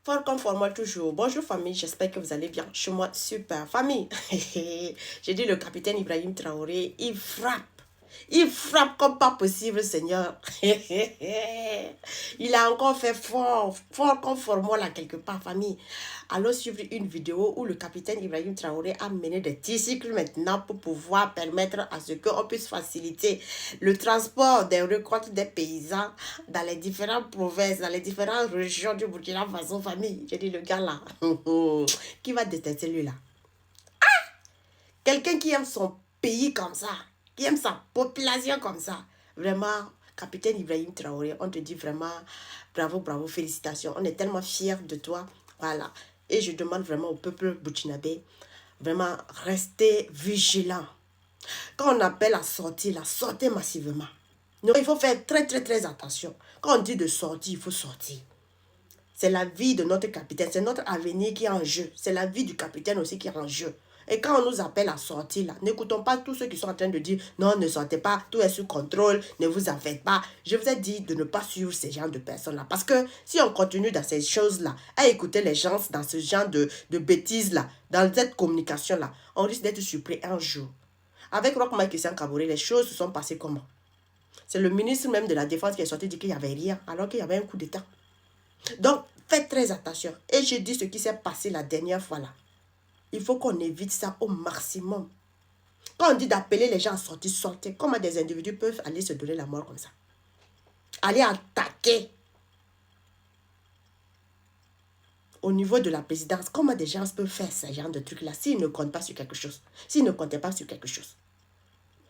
Fort comme for moi toujours. Bonjour famille, j'espère que vous allez bien. Chez moi, super. Famille, j'ai dit le capitaine Ibrahim Traoré, il frappe. Il frappe comme pas possible, Seigneur. Il a encore fait fort, fort comme for moi là quelque part, famille. Allons suivre une vidéo où le capitaine Ibrahim Traoré a mené des tricycles maintenant pour pouvoir permettre à ce qu'on puisse faciliter le transport des récoltes des paysans dans les différentes provinces, dans les différentes régions du Burkina Faso, famille. J'ai dit le gars là, qui va détester lui là? Quelqu'un qui aime son pays comme ça, qui aime sa population comme ça. Vraiment, capitaine Ibrahim Traoré, on te dit vraiment bravo, bravo, félicitations. On est tellement fiers de toi. Voilà. Et je demande vraiment au peuple burkinabé, vraiment, restez vigilants. Quand on appelle à sortir, la sortez massivement. Non, il faut faire très, très, très attention. Quand on dit de sortir, il faut sortir. C'est la vie de notre capitaine, c'est notre avenir qui est en jeu. C'est la vie du capitaine aussi qui est en jeu. Et quand on nous appelle à sortir là, n'écoutons pas tous ceux qui sont en train de dire non, ne sortez pas, tout est sous contrôle, ne vous en faites pas. Je vous ai dit de ne pas suivre ces genres de personnes là. Parce que si on continue dans ces choses là, à écouter les gens dans ce genre de bêtises là, dans cette communication là, on risque d'être surpris un jour. Avec Roch Christian Kaboré, les choses se sont passées comment? C'est le ministre même de la Défense qui est sorti dire qu'il n'y avait rien, alors qu'il y avait un coup d'État. Donc, faites très attention. Et je dis ce qui s'est passé la dernière fois là. Il faut qu'on évite ça au maximum. Quand on dit d'appeler les gens à sortir, sortez. Comment des individus peuvent aller se donner la mort comme ça? Aller attaquer. Au niveau de la présidence, comment des gens peuvent faire ce genre de trucs-là s'ils ne comptent pas sur quelque chose? S'ils ne comptaient pas sur quelque chose.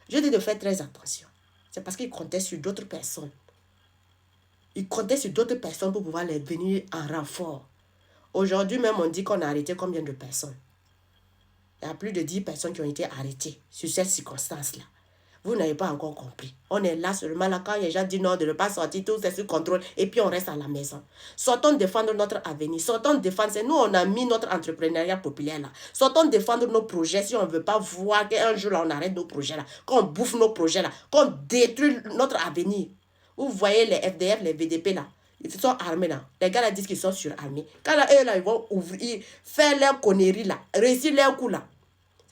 Je dis de faire très attention. C'est parce qu'ils comptaient sur d'autres personnes. Ils comptaient sur d'autres personnes pour pouvoir les venir en renfort. Aujourd'hui même, on dit qu'on a arrêté combien de personnes? Il y a plus de 10 personnes qui ont été arrêtées sur cette circonstance-là. Vous n'avez pas encore compris. On est là seulement là quand les gens disent non, de ne pas sortir, tout c'est sous contrôle et puis on reste à la maison. Sortons défendre notre avenir. Sortons défendre. C'est nous, on a mis notre entrepreneuriat populaire là. Sortons défendre nos projets si on ne veut pas voir qu'un jour là, on arrête nos projets là. Qu'on bouffe nos projets là. Qu'on détruit notre avenir. Vous voyez les FDF, les VDP là. Ils sont armés là. Les gars là disent qu'ils sont surarmés. Quand là, eux là, ils vont ouvrir, faire leur connerie là, réussir leur coup là.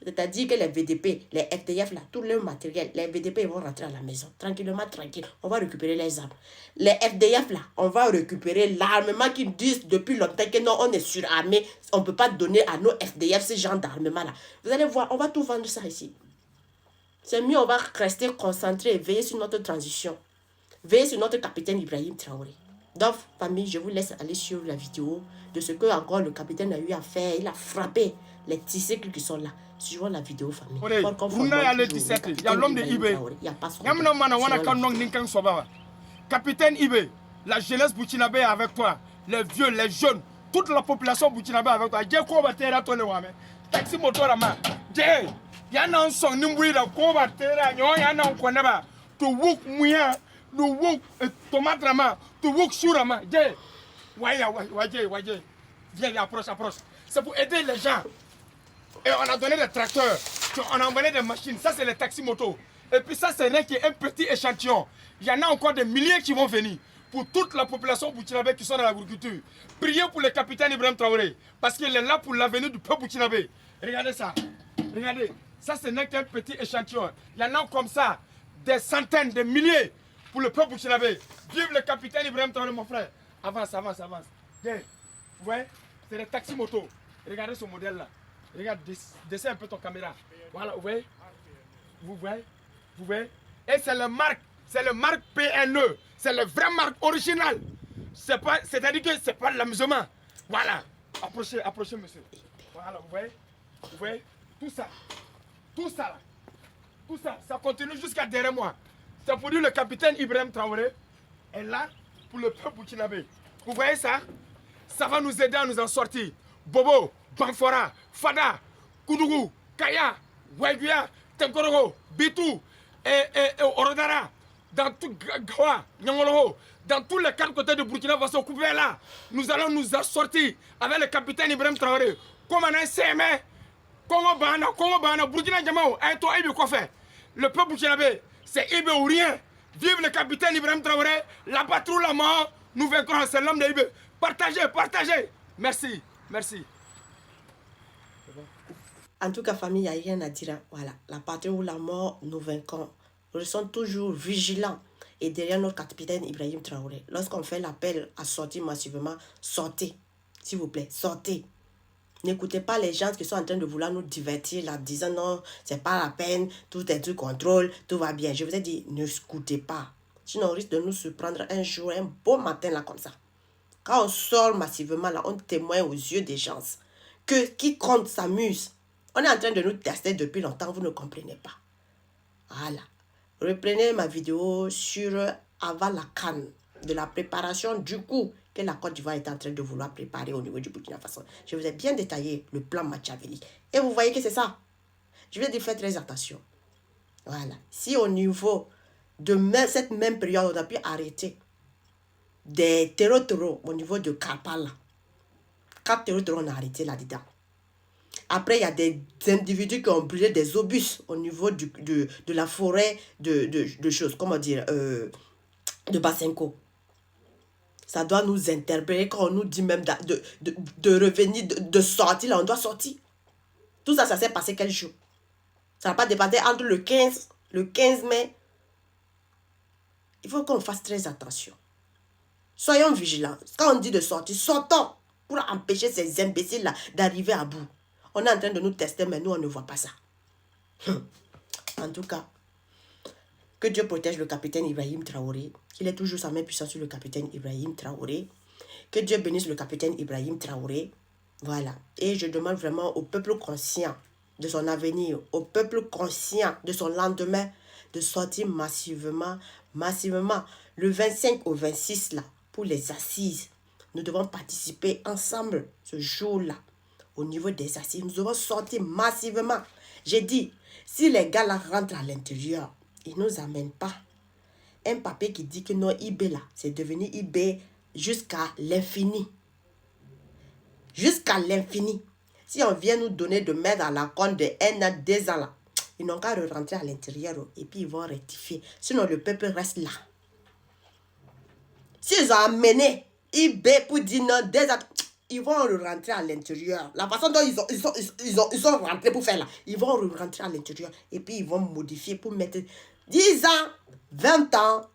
C'est-à-dire que les VDP, les FDF là, tout leur matériel, les VDP ils vont rentrer à la maison. Tranquillement, tranquille. On va récupérer les armes. Les FDF là, on va récupérer l'armement qu'ils disent depuis longtemps que non, on est surarmé. On ne peut pas donner à nos FDF ce genre d'armement là. Vous allez voir, on va tout vendre ça ici. C'est mieux, on va rester concentré et veiller sur notre transition. Veillez sur notre capitaine Ibrahim Traoré. Donc, famille, je vous laisse aller sur la vidéo de ce que encore le capitaine a eu à faire. Il a frappé les tricycles qui sont là. Suivons la vidéo, famille. Il y a l'homme de Ibé. Il y a pas son capitaine Ibé, la jeunesse burkinabé avec toi. Les vieux, les jeunes, toute la population burkinabé avec toi. J'ai quoi battre à toi, taxi moteur à main. J'ai, il y a un son, nimboui, la quoi battre à nous, il y a un connaît. Tu wouk mouya, tu wouk tomate à main, tu wouk sur à main. J'ai, ouais, viens, approche. C'est pour aider les gens. Et on a donné des tracteurs, on a envoyé des machines, ça c'est les taxis motos. Et puis ça c'est un petit échantillon. Il y en a encore des milliers qui vont venir pour toute la population burkinabé qui sont dans l'agriculture. Priez pour le capitaine Ibrahim Traoré, parce qu'il est là pour l'avenir du peuple burkinabé. Regardez ça, regardez, ça c'est un petit échantillon. Il y en a comme ça, des centaines, des milliers pour le peuple burkinabé. Vive le capitaine Ibrahim Traoré mon frère. Avance. Vous voyez, c'est les taxis motos. Regardez ce modèle là. Regarde, descends un peu ton caméra. Voilà, vous voyez. Et c'est le marque PNE. C'est le vrai marque original. C'est-à-dire que c'est pas l'amusement. Voilà. Approchez, monsieur. Voilà, vous voyez. Tout ça, ça continue jusqu'à derrière moi. C'est pour dire le capitaine Ibrahim Traoré est là pour le peuple burkinabé. Vous voyez ça? Ça va nous aider à nous en sortir. Bobo, Banfora, Fada, Koudougou, Kaya, Ouaguia, Tenkorogo, Bitou, et Orodara, dans tout Gawa, Nyangoloho, dans tous les quatre côtés de Burkina Faso, là, nous allons nous assortir avec le capitaine Ibrahim Traoré. Comme on a CME, Congo Bana, Burkina Djamao, et toi, Ibi Kofé. Le peuple burkinabé, c'est Ibi ou rien. Vive le capitaine Ibrahim Traoré, la patrouille, la mort, nous vaincrons, c'est l'homme de Ibi. Partagez. Merci, merci. En tout cas, famille, il n'y a rien à dire. Hein. Voilà, la patrie ou la mort, nous vaincrons. Nous sommes toujours vigilants. Et derrière notre capitaine Ibrahim Traoré, lorsqu'on fait l'appel à sortir massivement, sortez. S'il vous plaît, sortez. N'écoutez pas les gens qui sont en train de vouloir nous divertir là, disant non, c'est pas la peine, tout est sous contrôle, tout va bien. Je vous ai dit, ne écoutez pas. Sinon, on risque de nous surprendre un jour, un beau matin là comme ça. Quand on sort massivement là, on témoigne aux yeux des gens que quiconque s'amuse. On est en train de nous tester depuis longtemps, vous ne comprenez pas. Voilà. Reprenez ma vidéo sur avant la CAN, de la préparation du coup que la Côte d'Ivoire est en train de vouloir préparer au niveau du Burkina Faso. Je vous ai bien détaillé le plan machiavélique. Et vous voyez que c'est ça. Je vais dire, faites très attention. Voilà. Si au niveau de cette même période, on a pu arrêter des terreaux au niveau de Karpala. 4 terreaux on a arrêté là-dedans. Après, il y a des individus qui ont brûlé des obus au niveau de la forêt de choses, comment dire, de Basenko. Ça doit nous interpeller quand on nous dit même de revenir, de sortir, là, on doit sortir. Tout ça, ça s'est passé quel jour? Ça n'a pas dépassé entre le 15 mai. Il faut qu'on fasse très attention. Soyons vigilants. Quand on dit de sortir, sortons pour empêcher ces imbéciles-là d'arriver à bout. On est en train de nous tester, mais nous, on ne voit pas ça. En tout cas, que Dieu protège le capitaine Ibrahim Traoré. Qu'il ait toujours sa main puissante sur le capitaine Ibrahim Traoré. Que Dieu bénisse le capitaine Ibrahim Traoré. Voilà. Et je demande vraiment au peuple conscient de son avenir, au peuple conscient de son lendemain, de sortir massivement, le 25 au 26, là, pour les assises. Nous devons participer ensemble ce jour-là. Au niveau des assises, nous devons sortir massivement. J'ai dit, si les gars là rentrent à l'intérieur, ils ne nous amènent pas un papier qui dit que non, IB là, c'est devenu IB jusqu'à l'infini. Jusqu'à l'infini. Si on vient nous donner de mettre à la compte de 1 an, 2 ans là, ils n'ont qu'à rentrer à l'intérieur et puis ils vont rectifier. Sinon, le peuple reste là. S'ils ont amené IB pour dire non, 2 ans, ils vont rentrer à l'intérieur. La façon dont ils sont rentrés pour faire là, ils vont rentrer à l'intérieur et puis ils vont modifier pour mettre 10 ans, 20 ans.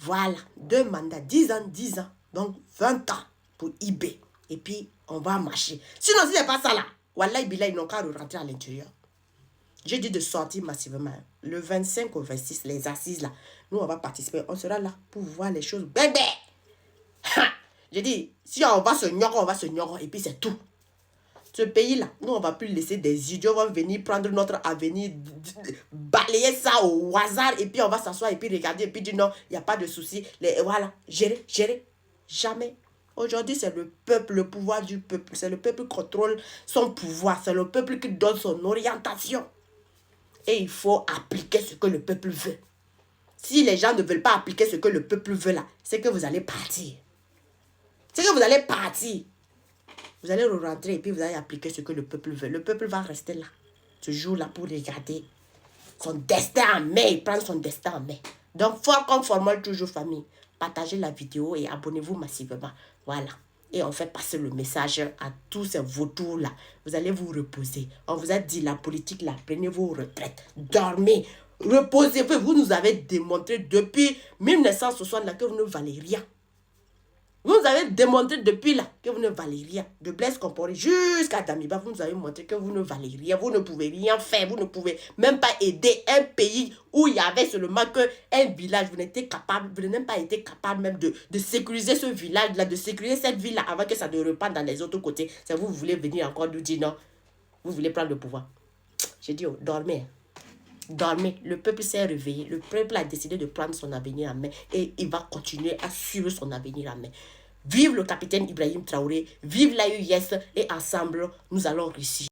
Voilà, 2 mandats, 10 ans. Donc, 20 ans pour IB. Et puis, on va marcher. Sinon, si ce n'est pas ça là, Wallah, ils n'ont qu'à rentrer à l'intérieur. J'ai dit de sortir massivement. Le 25 au 26, les assises là, nous, on va participer. On sera là pour voir les choses. Bébé! J'ai dit, si on va se gnorer, et puis c'est tout. Ce pays-là, nous, on ne va plus laisser des idiots vont venir prendre notre avenir, balayer ça au hasard, et puis on va s'asseoir, et puis regarder, et puis dire non, il n'y a pas de souci. Voilà, gérer. Jamais. Aujourd'hui, c'est le peuple, le pouvoir du peuple. C'est le peuple qui contrôle son pouvoir. C'est le peuple qui donne son orientation. Et il faut appliquer ce que le peuple veut. Si les gens ne veulent pas appliquer ce que le peuple veut là, c'est que vous allez partir. C'est que vous allez partir. Vous allez rentrer et puis vous allez appliquer ce que le peuple veut. Le peuple va rester là, ce jour-là, pour regarder son destin en main. Il prend son destin en main. Donc, fort comme formule, toujours famille. Partagez la vidéo et abonnez-vous massivement. Voilà. Et on fait passer le message à tous ces vautours-là. Vous allez vous reposer. On vous a dit la politique là, prenez vos retraites. Dormez. Reposez-vous. Vous nous avez démontré depuis 1960 là que vous ne valez rien. Vous nous avez démontré depuis là que vous ne valez rien. De Blaise Compaoré jusqu'à Damiba, vous nous avez montré que vous ne valez rien. Vous ne pouvez rien faire. Vous ne pouvez même pas aider un pays où il y avait seulement qu'un village. Vous n'avez même pas été capable même de sécuriser ce village-là, de sécuriser cette ville-là avant que ça ne reparte dans les autres côtés. C'est vous voulez venir encore nous dire non. Vous voulez prendre le pouvoir. J'ai dit, oh, dormez. Dormez. Le peuple s'est réveillé. Le peuple a décidé de prendre son avenir en main. Et il va continuer à suivre son avenir en main. Vive le capitaine Ibrahim Traoré. Vive l'AUS. Et ensemble, nous allons réussir.